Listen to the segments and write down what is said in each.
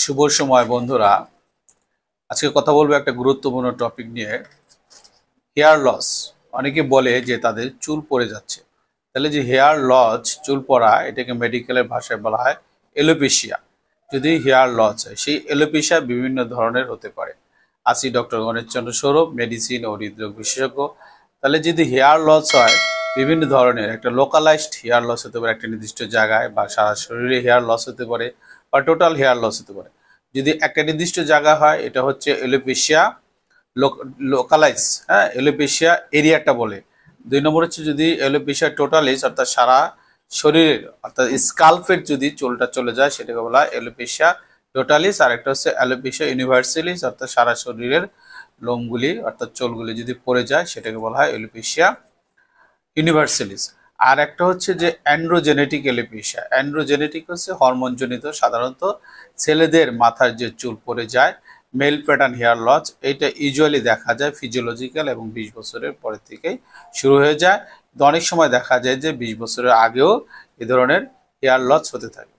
শুভ সময় বন্ধুরা। আজকে কথা বলবো একটা গুরুত্বপূর্ণ টপিক নিয়ে, হেয়ার লস। অনেকে বলে যে তাদের চুল পড়ে যাচ্ছে। তাহলে যে হেয়ার লস, চুল পড়া, এটাকে মেডিকেলের ভাষায় বলা হয় এলোপেশিয়া। যদি হেয়ার লস হয়, সেই এলোপেশিয়া বিভিন্ন ধরনের হতে পারে। আছি ডক্টর গণেশচন্দ্র সৌরভ, মেডিসিন ও হৃদরোগ বিশেষজ্ঞ। তাহলে যদি হেয়ার লস হয়, বিভিন্ন ধরনের, একটা লোকালাইজড হেয়ার লস হতে পারে একটা নির্দিষ্ট জায়গায়, বা সারা শরীরে হেয়ার লস হতে পারে, বা টোটাল হেয়ার লস হতে পারে। যদি একটা নির্দিষ্ট জায়গা হয়, এটা হচ্ছে এলোপেশিয়া লোকালাইজ, হ্যাঁ, এলোপেশিয়া এরিয়াটা বলে। 2 নম্বর হচ্ছে যদি এলোপেশিয়া টোটালিস, অর্থাৎ সারা শরীরের, অর্থাৎ স্কাল্পের যদি চুলটা চলে যায়, সেটাকে বলা হয় এলোপেশিয়া টোটালিস। আর একটা হচ্ছে এলোপেশিয়া ইউনিভার্সালিস, অর্থাৎ সারা শরীরের লোমগুলি অর্থাৎ চুলগুলি যদি পড়ে যায়, সেটাকে বলা হয় এলোপেশিয়া ইউনিভার্সালিস। আর একটা হচ্ছে যে অ্যান্ড্রোজেনেটিক এলোপেশিয়া। অ্যান্ড্রোজেনেটিক হচ্ছে হরমোনজনিত, সাধারণত ছেলেদের মাথার যে চুল পড়ে যায়, মেল প্যাটার্ন হেয়ার লস, এটা ইউজুয়ালি দেখা যায় ফিজিওলজিক্যাল এবং 20 বছরের পরে থেকেই শুরু হয়ে যায়। কিন্তু অনেক সময় দেখা যায় যে 20 বছরের আগেও এ ধরনের হেয়ার লস হতে থাকে।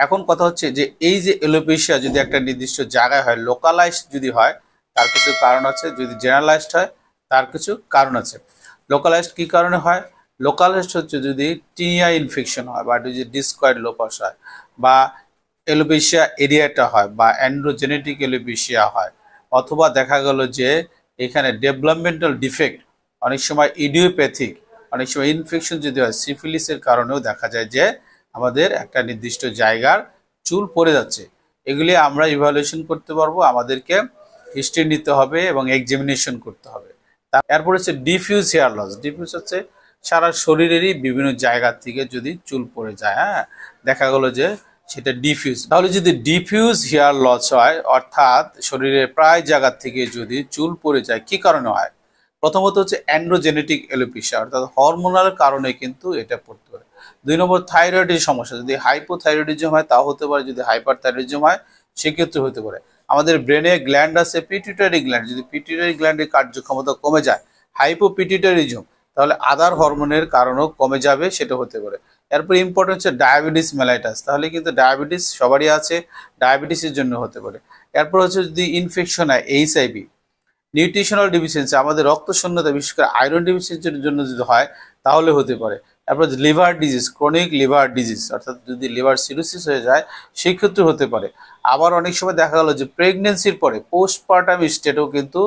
এখন কথা হচ্ছে যে এই যে এলোপেশিয়া যদি একটা নির্দিষ্ট জায়গায় হয়, লোকালাইজড যদি হয়, তার কিছু কারণ আছে। যদি জেনারেলাইজড হয়, তার কিছু কারণ আছে। লোকালাইজড কি কারণে হয়? লোকালাইজড হচ্ছে যদি টিনিয়া ইনফেকশন হয়, বা যদি ডিসকয়েড লোপাস হয়, বা এলোপেশিয়া এরিয়াটা হয়, বা অ্যান্ড্রোজেনেটিক এলোপেশিয়া হয়, অথবা দেখা গেল যে এখানে ডেভেলপমেন্টাল ডিফেক্ট, অনেক সময় ইডিওপ্যাথিক, অনেক সময় ইনফেকশন যদি হয়, সিফিলিসের কারণেও দেখা যায় যে আমাদের একটা নির্দিষ্ট জায়গার চুল পড়ে যাচ্ছে। এগুলি আমরা ইভালুয়েশন করতে পারবো, আমাদেরকে হিস্ট্রি নিতে হবে এবং এক্সামিনেশন করতে হবে। এরপর হচ্ছে ডিফিউজ হেয়ার লস। ডিফিউজ হচ্ছে সারা শরীরেরই বিভিন্ন জায়গা থেকে যদি চুল পড়ে যায়, হ্যাঁ, দেখা গেল যে সেটা ডিফিউজ। তাহলে যদি ডিফিউজ হেয়ার লস হয়, অর্থাৎ শরীরের প্রায় জায়গা থেকে যদি চুল পড়ে যায়, কি কারণে হয়? প্রথমত হচ্ছে অ্যান্ড্রোজেনেটিক এলোপেশিয়া, অর্থাৎ হরমোনাল কারণে কিন্তু এটা পড়তে পারে। 2 নম্বর থাইরয়েডের সমস্যা, যদি হাইপোথাইরয়েডিজম হয় তাও হতে পারে, যদি হাইপার থাইরয়েডিজম হয় সেক্ষেত্রে হতে পারে। আমাদের ব্রেনে গ্ল্যান্ড আছে পিটুইটারি গ্ল্যান্ড, যদি পিটুইটারি গ্ল্যান্ডের কার্যক্ষমতা কমে যায়, হাইপোপিটুইটারিজম, তাহলে আদার হরমোনের কারণেও কমে যাবে, সেটা হতে পারে। এরপর ইম্পর্টেন্ট হচ্ছে ডায়াবেটিস মেলাইটাস, তাহলে কিন্তু ডায়াবেটিস সবারই আছে, ডায়াবেটিসের জন্য হতে পারে। এরপর হচ্ছে যদি ইনফেকশন হয়, এইচআইভি, নিউট্রিশনাল ডিফিসিয়েন্সি, আমাদের রক্ত শূন্যতা, বিশেষ করে আয়রন ডিফিসিয়েন্সির জন্য যদি হয়, তাহলে হতে পারে। তারপর liver disease, chronic liver disease, অর্থাৎ যদি লিভার সিরোসিস হয়ে যায়, সেক্ষেত্রে হতে পারে। আবার অনেক সময় দেখা গেল যে প্রেগনেন্সির পরে পোস্টপার্টাম স্টেটেও কিন্তু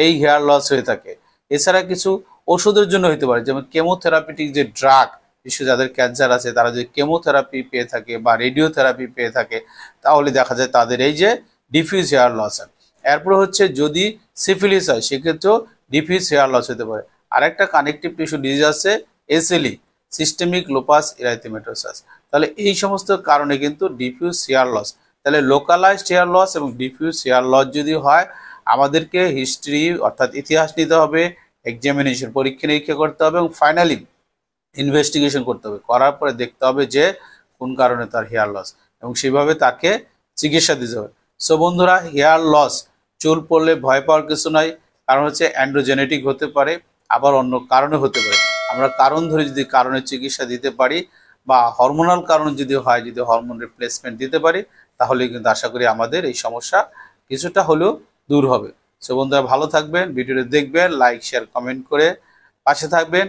এই হেয়ার লস হয়ে থাকে। এছাড়া কিছু ওষুধের জন্য হতে পারে, যেমন কেমোথেরাপিটিক যে ড্রাগ, বিশেষ যাদের ক্যান্সার আছে তারা যদি কেমোথেরাপি পেয়ে থাকে বা রেডিওথেরাপি পেয়ে থাকে, তাহলে দেখা যায় তাদের এই যে ডিফিউজ হেয়ার লস হয়। এরপর হচ্ছে যদি সিফিলিস হয়, সেক্ষেত্রেও ডিফিউজ হেয়ার লস হতে পারে। আরেকটা কানেকটিভ টিস্যু ডিজিজ আছে, এসএলই, সিস্টেমিক লুপাস ইরাইথেমেটোসাস। তাহলে এই সমস্ত কারণে কিন্তু ডিফিউজ হেয়ার লস। তাহলে লোকালাইজড হেয়ার লস এবং ডিফিউজ হেয়ার লস যদি হয়, আমাদেরকে হিস্ট্রি অর্থাৎ ইতিহাস নিতে হবে, এক্সামিনেশন পরীক্ষা নিরীক্ষা করতে হবে, এবং ফাইনালি ইনভেস্টিগেশন করতে হবে। করার পরে দেখতে হবে যে কোন কারণে তার হেয়ার লস, এবং সেভাবে তাকে চিকিৎসা দিতে হবে। সো বন্ধুরা, হেয়ার লস, চুল পড়লে ভয় পাওয়ার কিছু নাই। কারণ হচ্ছে অ্যান্ড্রোজেনেটিক হতে পারে, আবার অন্য কারণে হতে পারে। আমরা কারণ ধরে যদি কারণের চিকিৎসা দিতে পারি, বা হরমোনাল কারণ যদি হয়, যদি হরমোন রিপ্লেসমেন্ট দিতে পারি, তাহলে কিন্তু আশা করি আমাদের এই সমস্যা কিছুটা হলেও দূর হবে। সো বন্ধুরা, ভালো থাকবেন, ভিডিওটি দেখবেন, লাইক শেয়ার কমেন্ট করে পাশে থাকবেন।